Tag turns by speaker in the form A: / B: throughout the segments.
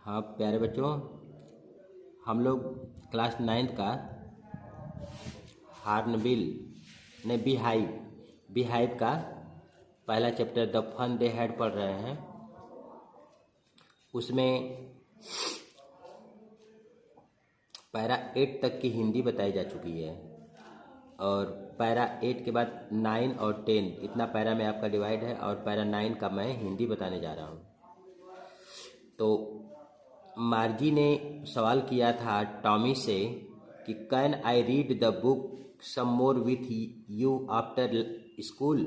A: हाँ प्यारे बच्चों, हम लोग क्लास 9th का हार्नबिल ने बी हाइव का पहला chapter the fun they had पढ़ रहे हैं। उसमें पैरा 8 तक की हिंदी बताई जा चुकी है और पैरा 8 के बाद 9 और 10 इतना पैरा में आपका डिवाइड है और पैरा 9 का मैं हिंदी बताने जा रहा हूँ। तो मार्जी ने सवाल किया था टॉमी से कि can I read the book some more with you after school,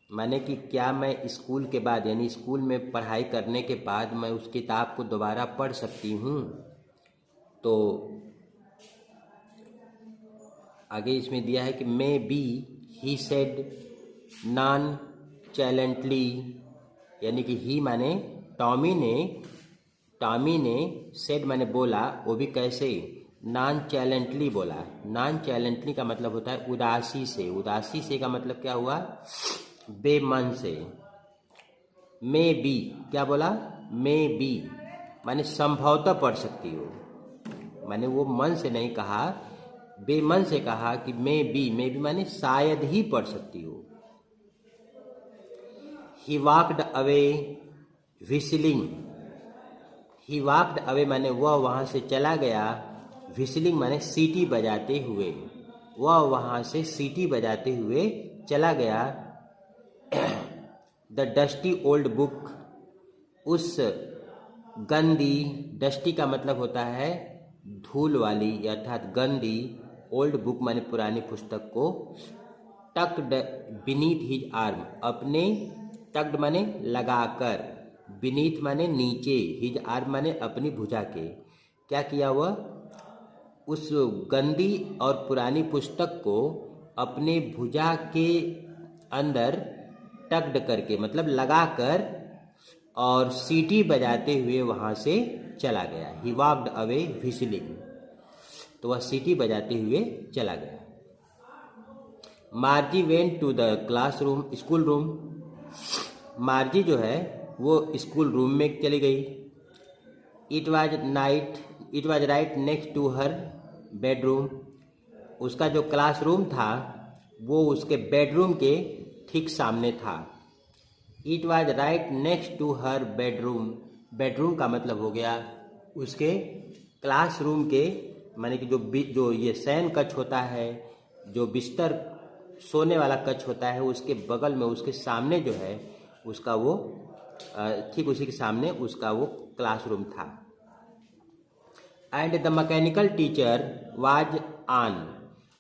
A: माने कि क्या मैं स्कूल के बाद यानी स्कूल में पढ़ाई करने के बाद मैं उस किताब को दोबारा पढ़ सकती हूँ। तो आगे इसमें दिया है कि maybe he said nonchalantly, यानी कि ही माने टॉमी ने सेड माने बोला, वो भी कैसे, नॉन चैलेंटली बोला। नॉन चैलेंटली का मतलब होता है उदासी से का मतलब क्या हुआ, बेमन से। मे बी क्या बोला, मे बी माने संभवतः पढ़ सकती हो, माने वो मन से नहीं कहा, बेमन से कहा कि मे बी माने शायद ही पढ़ सकती हो। ही वॉक्ड अवे व्हिस्लिंग, ही वॉक्ड अवे माने वह वहाँ से चला गया, व्हिस्लिंग माने सीटी बजाते हुए, वह वहाँ से सीटी बजाते हुए चला गया। द डस्टी ओल्ड बुक, उस गंदी, डस्टी का मतलब होता है धूल वाली अर्थात गंदी, ओल्ड बुक माने पुरानी पुस्तक को, टक्ड बीनीथ हिज आर्म, अपने टक्ड माने लगाकर, बीनीथ माने नीचे, हिज आर्म माने अपनी भुजा के। क्या किया वह, उस गंदी और पुरानी पुस्तक को अपने भुजा के अंदर टक्ड करके मतलब लगाकर और सीटी बजाते हुए वहाँ से चला गया। ही वॉक्ड अवे व्हिस्लिंग, तो वह सीटी बजाते हुए चला गया। Margie went to the classroom, school room, Margie जो है वो स्कूल रूम में चली गई। It was right next to her bedroom, उसका जो क्लासरूम था वो उसके बेडरूम के ठीक सामने था। It was right next to her bedroom, bedroom का मतलब हो गया उसके क्लासरूम के, माने कि जो ये शयन कक्ष होता है, जो बिस्तर सोने वाला कक्ष होता है, उसके बगल में उसके सामने जो है उसका वो ठीक उसी के सामने उसका वो क्लासरूम था। And the mechanical teacher was on,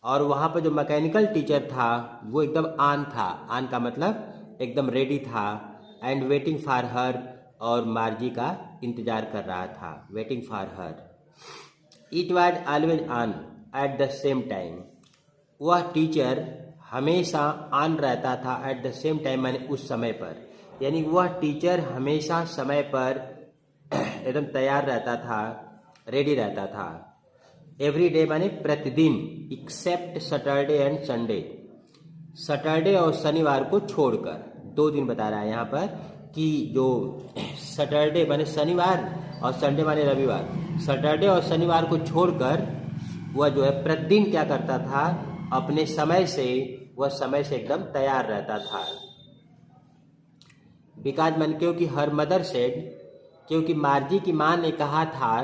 A: और वहाँ पर जो मैकेनिकल टीचर था वो एकदम ऑन था, ऑन का मतलब एकदम रेडी था। एंड वेटिंग फॉर हर, और मार्जी का इंतजार कर रहा था, waiting for her. It was always on at the same time, वह टीचर हमेशा ऑन रहता था, एट द सेम टाइम माने उस समय पर, यानी वह टीचर हमेशा समय पर एकदम तैयार रहता था, रेडी रहता था। एवरी डे माने प्रतिदिन, except Saturday and Sunday, Saturday और शनिवार को छोड़कर। 2 दिन बता रहा है यहाँ पर कि जो सैटरडे माने शनिवार और संडे माने रविवार, सैटरडे और शनिवार को छोड़कर वह जो है प्रतिदिन क्या करता था, अपने समय से, वह समय से एकदम तैयार रहता था। बिकॉज मन, क्योंकि हर मदर सेड, क्योंकि मार्जी की माँ ने कहा था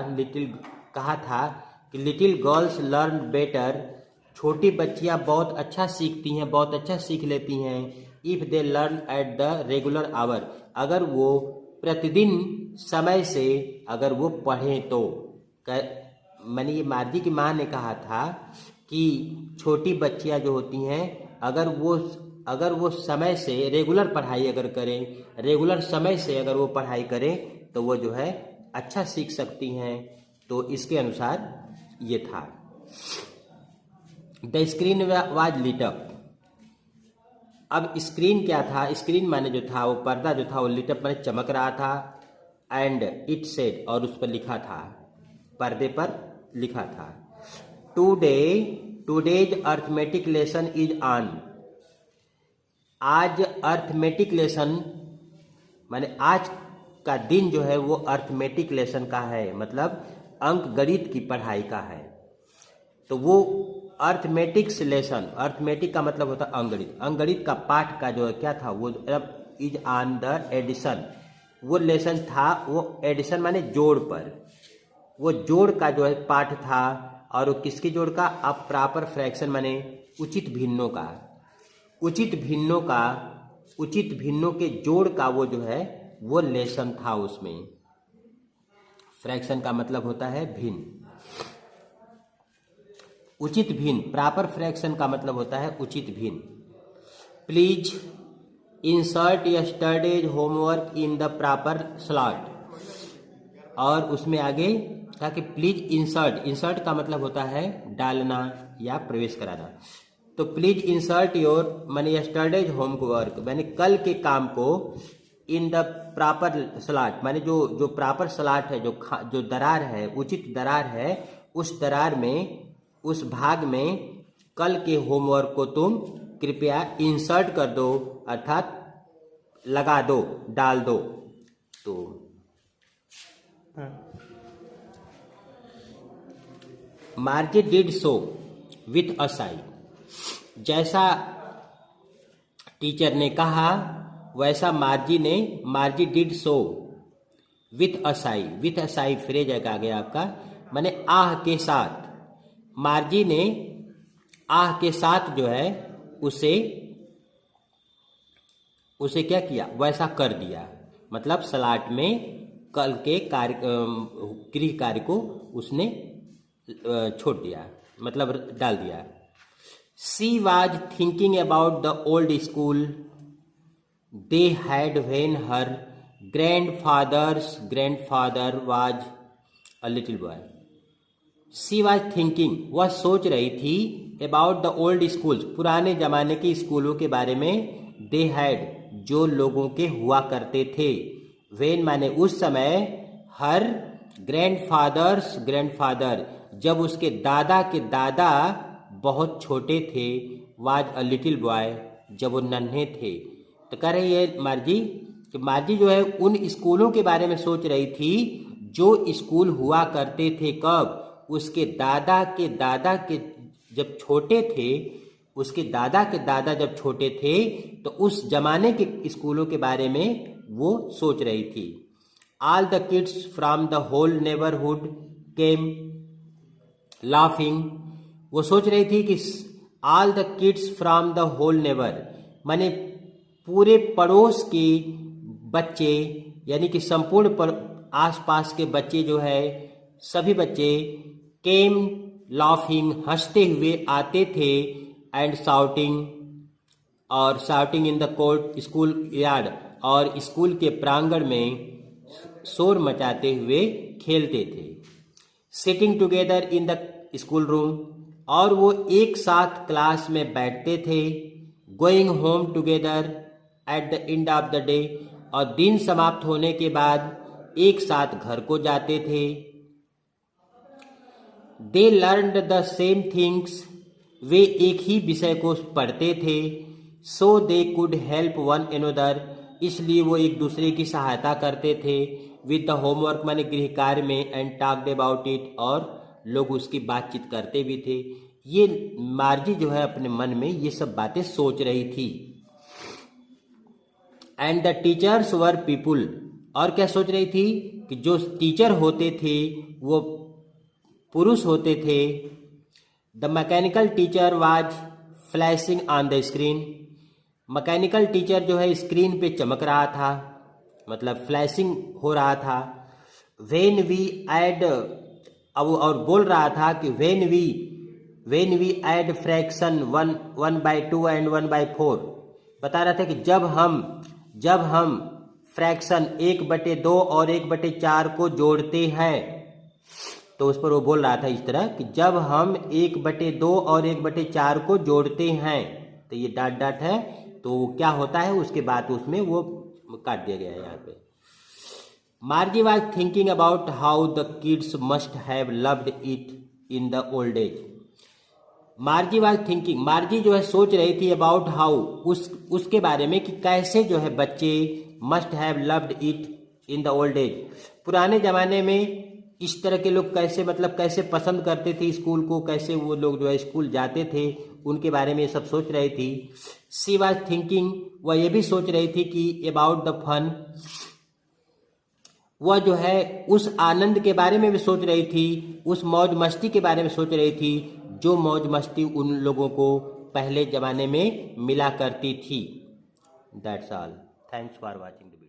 A: कि लिटिल गर्ल्स लर्न बेटर, छोटी बच्चियाँ बहुत अच्छा सीखती हैं, बहुत अच्छा सीख लेती हैं, if they learn at the regular hour, अगर वो प्रतिदिन समय से अगर वो पढ़ें तो। मैंने ये मार्जी की माँ ने कहा था कि छोटी बच्चियाँ जो होती हैं अगर वो समय से रेगुलर पढ़ाई अगर करें, रेगुलर समय से अगर वो पढ़ाई करें तो वो जो है अच्छा सीख सकती हैं। तो इसके अनुसार ये था। The screen was lit up, अब स्क्रीन क्या था, स्क्रीन माने जो था वो पर्दा जो था वो लिट अप माने चमक रहा था। एंड इट सेड, और उस पर लिखा था, पर्दे पर लिखा था, today's arithmetic lesson is on, आज अर्थमेटिक लेसन माने आज का दिन जो है वो अर्थमेटिक लेसन का है, मतलब अंक गणित की पढ़ाई का है। तो वो अर्थमेटिक्स लेसन, अर्थमेटिक का मतलब होता है अंगणित, अंगणित का पाठ का जो है क्या था वो इज ऑन द एडिशन, वो लेसन था, वो एडिशन माने जोड़ पर, वो जोड़ का जो है पाठ था। और वो किसके जोड़ का? अब प्रॉपर फ्रैक्शन माने उचित भिन्नों का, उचित भिन्नों का, उचित भिन्नों के जोड़ का वो जो है वो लेसन था। उसमें फ्रैक्शन का मतलब होता है भिन्न, उचित भिन्न, प्रॉपर फ्रैक्शन का मतलब होता है उचित भिन्न। Please insert yesterday's homework in the proper slot, और उसमें आगे कहा कि प्लीज इंसर्ट, इंसर्ट का मतलब होता है डालना या प्रवेश कराना। तो प्लीज इंसर्ट योर माने यस्टरडेज होमवर्क, मैंने कल के काम को इन द प्रॉपर स्लॉट, माने जो प्रॉपर स्लॉट है, जो दरार है, उचित दरार है, उस दरार में, उस भाग में कल के होमवर्क को तुम कृपया इंसर्ट कर दो, अर्थात लगा दो, डाल दो। तो Margie did so with a sigh, जैसा टीचर ने कहा वैसा Margie did so with a sigh, with a sigh phrase आ गया आपका, माने आह के साथ। मार्जी ने आह के साथ जो है उसे क्या किया? वैसा कर दिया, मतलब स्लॉट में कल के कार्य, गृह कार्य को उसने छोड़ दिया, मतलब डाल दिया। She was thinking about the old school they had when her grandfather was a little boy. She was thinking, वह सोच रही थी, अबाउट द ओल्ड स्कूल्स, पुराने जमाने के स्कूलों के बारे में, दे हैड, जो लोगों के हुआ करते थे, वेन माने उस समय, हर ग्रैंडफादर, जब उसके दादा के दादा बहुत छोटे थे, वाज अ लिटिल बॉय, जब वो नन्हे थे। तो कह रही है मार्जी कि मार्जी जो है उन स्कूलों के बारे में सोच रही थी जो स्कूल हुआ करते थे, कब? उसके दादा के जब छोटे थे, उसके दादा के दादा जब छोटे थे, तो उस जमाने के स्कूलों के बारे में वो सोच रही थी। All the kids from the whole neighbourhood came laughing, वो सोच रही थी कि all the kids from the whole neighbour, माने पूरे पड़ोस के बच्चे, यानी कि संपूर्ण आसपास के बच्चे जो है, सभी बच्चे, केम लाफिंग, हंसते हुए आते थे, एंड शाउटिंग, और shouting in the court school yard, और स्कूल के प्रांगण में शोर मचाते हुए खेलते थे। Sitting together in the school room, और वो एक साथ क्लास में बैठते थे। Going home together at the end of the day, और दिन समाप्त होने के बाद एक साथ घर को जाते थे। They learned the same things, वे एक ही विषय को पढ़ते थे। So they could help one another, इसलिए वो एक दूसरे की सहायता करते थे। विद द होमवर्क माने गृह कार्य में, एंड टॉक्ड अबाउट इट, और लोग उसकी बातचीत करते भी थे। ये मार्जी जो है अपने मन में ये सब बातें सोच रही थी। And the teachers were people, और क्या सोच रही थी कि जो टीचर होते थे वो पुरुष होते थे। The mechanical teacher was flashing on the screen, mechanical teacher जो है स्क्रीन पे चमक रहा था, मतलब फ्लैशिंग हो रहा था। व्हेन वी ऐड, अब और बोल रहा था कि when we add fraction 1/2 and 1/4, बता रहा था कि जब हम फ्रैक्शन 1/2 और 1/4 को जोड़ते हैं, तो उस पर वो बोल रहा था इस तरह कि जब हम 1/2 और 1/4 को जोड़ते हैं, तो ये डॉट है, तो क्या होता है उसके बाद उसमें वो काट दिया गया है यहाँ पे। मार्जी was thinking about how the kids must have loved it in the old age. मार्जी was thinking, मार्जी जो है सोच रही थी अबाउट हाउ, उसके बारे में कि कैसे जो है बच्चे must have loved it in the old age. पुराने ज़माने में इस तरह के लोग कैसे मतलब कैसे पसंद करते थे स्कूल को, कैसे वो लोग जो है स्कूल जाते थे, उनके बारे में ये सब सोच रही थी। शी वॉज थिंकिंग, वह ये भी सोच रही थी कि अबाउट द फन, वह जो है उस आनंद के बारे में भी सोच रही थी, उस मौज मस्ती के बारे में सोच रही थी जो मौज मस्ती उन लोगों को पहले ज़माने में मिला करती थी। That's all. Thanks for watching the video.